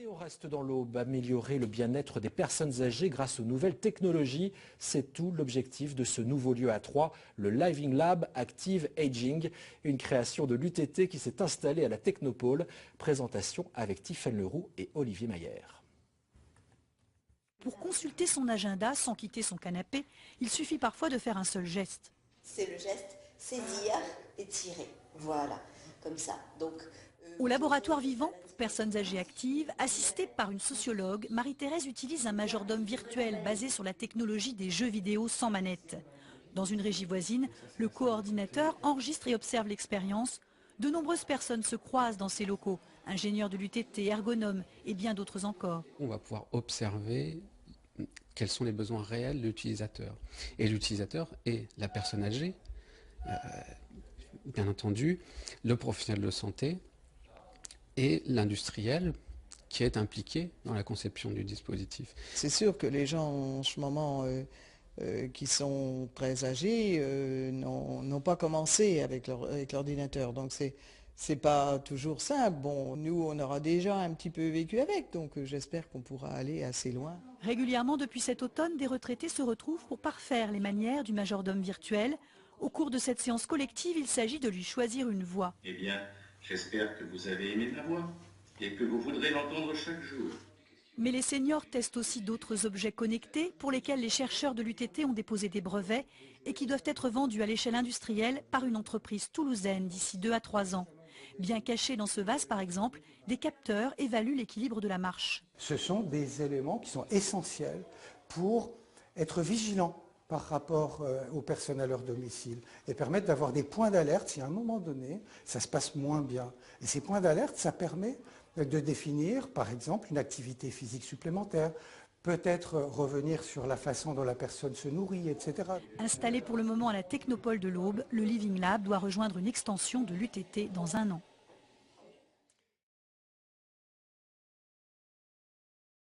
Et on reste dans l'Aube, améliorer le bien-être des personnes âgées grâce aux nouvelles technologies. C'est tout l'objectif de ce nouveau lieu à Troyes, le Living Lab Active Aging, une création de l'UTT qui s'est installée à la Technopole. Présentation avec Tiffaine Leroux et Olivier Maillère. Pour consulter son agenda sans quitter son canapé, il suffit parfois de faire un seul geste. C'est le geste saisir et tirer. Voilà, comme ça. Donc, au laboratoire vivant pour personnes âgées actives, assistée par une sociologue, Marie-Thérèse utilise un majordome virtuel basé sur la technologie des jeux vidéo sans manette. Dans une régie voisine, le coordinateur enregistre et observe l'expérience. De nombreuses personnes se croisent dans ces locaux, ingénieurs de l'UTT, ergonomes et bien d'autres encore. On va pouvoir observer quels sont les besoins réels de l'utilisateur. Et l'utilisateur est la personne âgée, bien entendu, le professionnel de santé et l'industriel qui est impliqué dans la conception du dispositif. C'est sûr que les gens en ce moment qui sont très âgés n'ont pas commencé avec l'ordinateur, donc c'est pas toujours simple. Bon, nous on aura déjà un petit peu vécu avec, donc j'espère qu'on pourra aller assez loin. Régulièrement depuis cet automne, des retraités se retrouvent pour parfaire les manières du majordome virtuel. Au cours de cette séance collective, il s'agit de lui choisir une voix. Eh bien, j'espère que vous avez aimé ma voix et que vous voudrez l'entendre chaque jour. Mais les seniors testent aussi d'autres objets connectés pour lesquels les chercheurs de l'UTT ont déposé des brevets et qui doivent être vendus à l'échelle industrielle par une entreprise toulousaine d'ici 2 à 3 ans. Bien cachés dans ce vase, par exemple, des capteurs évaluent l'équilibre de la marche. Ce sont des éléments qui sont essentiels pour être vigilants par rapport aux personnes à leur domicile et permettre d'avoir des points d'alerte si à un moment donné, ça se passe moins bien. Et ces points d'alerte, ça permet de définir, par exemple, une activité physique supplémentaire, peut-être revenir sur la façon dont la personne se nourrit, etc. Installé pour le moment à la Technopole de l'Aube, le Living Lab doit rejoindre une extension de l'UTT dans 1 an.